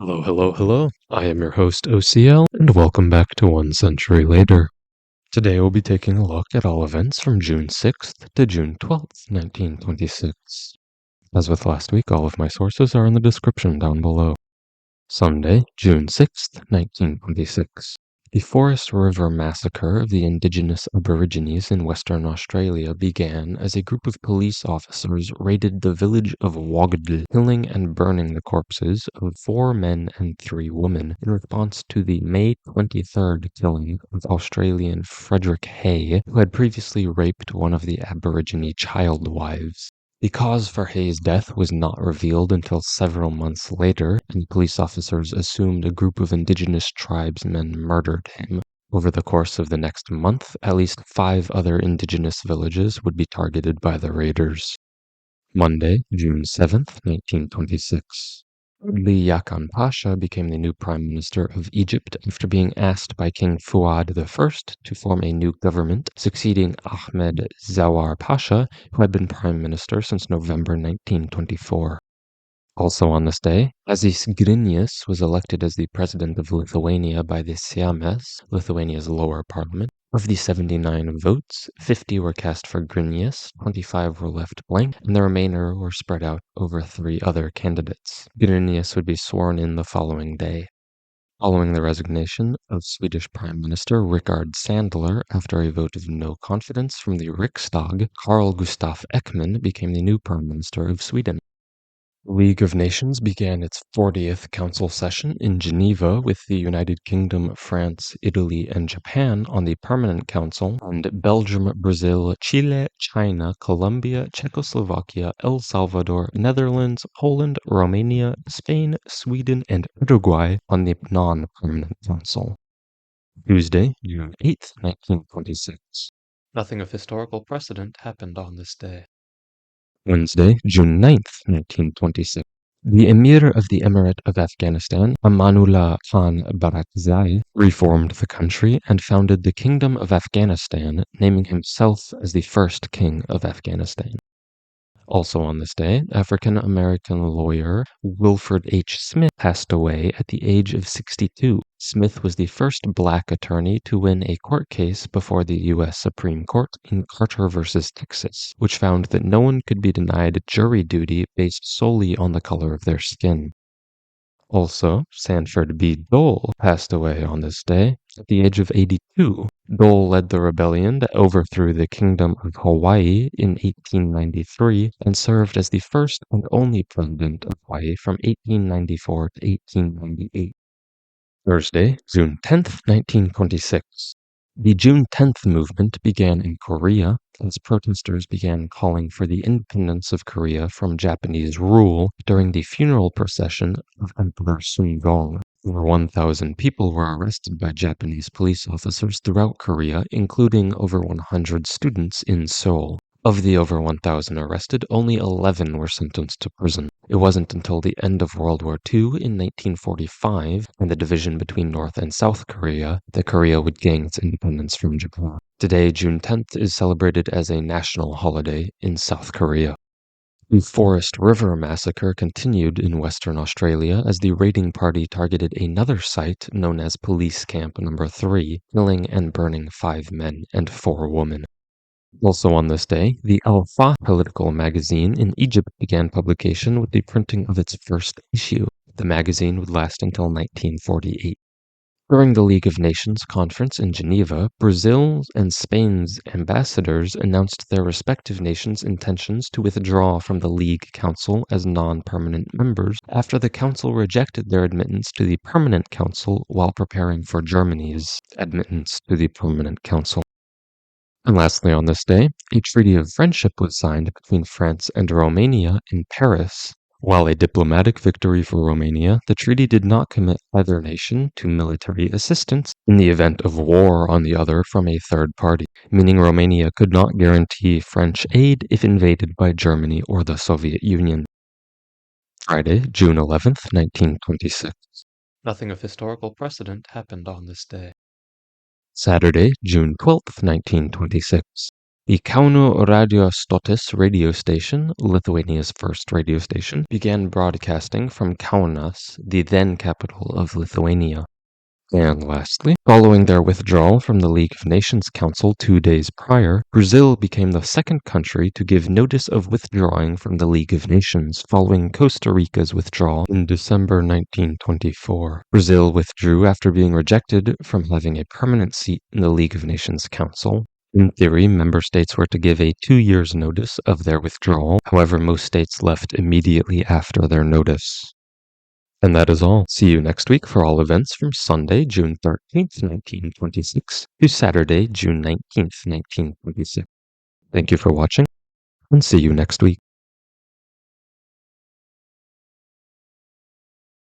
Hello, hello, hello. I am your host, OCL, and welcome back to One Century Later. Today we'll be taking a look at all events from June 6th to June 12th, 1926. As with last week, all of my sources are in the description down below. Sunday, June 6th, 1926. The Forest River Massacre of the indigenous Aborigines in Western Australia began as a group of police officers raided the village of Wagdal, killing and burning the corpses of 4 men and 3 women in response to the May 23rd killing of Australian Frederick Hay, who had previously raped one of the Aborigine child wives. The cause for Hay's death was not revealed until several months later, and police officers assumed a group of indigenous tribesmen murdered him. Over the course of the next month, at least 5 other indigenous villages would be targeted by the raiders. Monday, June 7th, 1926. Ali Yakan Pasha became the new Prime Minister of Egypt after being asked by King Fuad I to form a new government, succeeding Ahmed Zawar Pasha, who had been Prime Minister since November 1924. Also on this day, Asis Grinius was elected as the President of Lithuania by the Seimas, Lithuania's lower parliament. Of the 79 votes, 50 were cast for Grinius, 25 were left blank, and the remainder were spread out over 3 other candidates. Grinius would be sworn in the following day. Following the resignation of Swedish Prime Minister Rickard Sandler after a vote of no confidence from the Riksdag, Carl Gustaf Ekman became the new Prime Minister of Sweden. The League of Nations began its 40th Council session in Geneva with the United Kingdom, France, Italy, and Japan on the Permanent Council, and Belgium, Brazil, Chile, China, Colombia, Czechoslovakia, El Salvador, Netherlands, Poland, Romania, Spain, Sweden, and Uruguay on the Non-Permanent Council. Tuesday, June 8th, 1926. Nothing of historical precedent happened on this day. Wednesday, June 9th, 1926. The Emir of the Emirate of Afghanistan, Amanullah Khan Barakzai, reformed the country and founded the Kingdom of Afghanistan, naming himself as the first king of Afghanistan. Also on this day, African-American lawyer Wilford H. Smith passed away at the age of 62. Smith was the first black attorney to win a court case before the U.S. Supreme Court in Carter v. Texas, which found that no one could be denied jury duty based solely on the color of their skin. Also, Sanford B. Dole passed away on this day at the age of 82. Dole led the rebellion that overthrew the Kingdom of Hawaii in 1893 and served as the first and only president of Hawaii from 1894 to 1898. Thursday, June 10th, 1926. The June 10th movement began in Korea as protesters began calling for the independence of Korea from Japanese rule during the funeral procession of Emperor Sungong. Over 1,000 people were arrested by Japanese police officers throughout Korea, including over 100 students in Seoul. Of the over 1,000 arrested, only 11 were sentenced to prison. It wasn't until the end of World War II in 1945 and the division between North and South Korea that Korea would gain its independence from Japan. Today, June 10th, is celebrated as a national holiday in South Korea. The Forest River Massacre continued in Western Australia as the raiding party targeted another site known as Police Camp No. 3, killing and burning 5 men and 4 women. Also on this day, the Al-Fa political magazine in Egypt began publication with the printing of its first issue. The magazine would last until 1948. During the League of Nations conference in Geneva, Brazil's and Spain's ambassadors announced their respective nations' intentions to withdraw from the League Council as non-permanent members after the Council rejected their admittance to the Permanent Council while preparing for Germany's admittance to the Permanent Council. And lastly on this day, a treaty of friendship was signed between France and Romania in Paris. While a diplomatic victory for Romania, the treaty did not commit either nation to military assistance in the event of war on the other from a third party, meaning Romania could not guarantee French aid if invaded by Germany or the Soviet Union. Friday, June 11th, 1926. Nothing of historical precedent happened on this day. Saturday, June 12th, 1926. The Kauno Radio Stotis radio station, Lithuania's first radio station, began broadcasting from Kaunas, the then capital of Lithuania. And lastly, following their withdrawal from the League of Nations Council 2 days prior, Brazil became the second country to give notice of withdrawing from the League of Nations following Costa Rica's withdrawal in December 1924. Brazil withdrew after being rejected from having a permanent seat in the League of Nations Council. In theory, member states were to give a 2 years notice of their withdrawal. However, most states left immediately after their notice. And that is all. See you next week for all events from Sunday, June 13th, 1926 to Saturday, June 19th, 1926. Thank you for watching, and see you next week.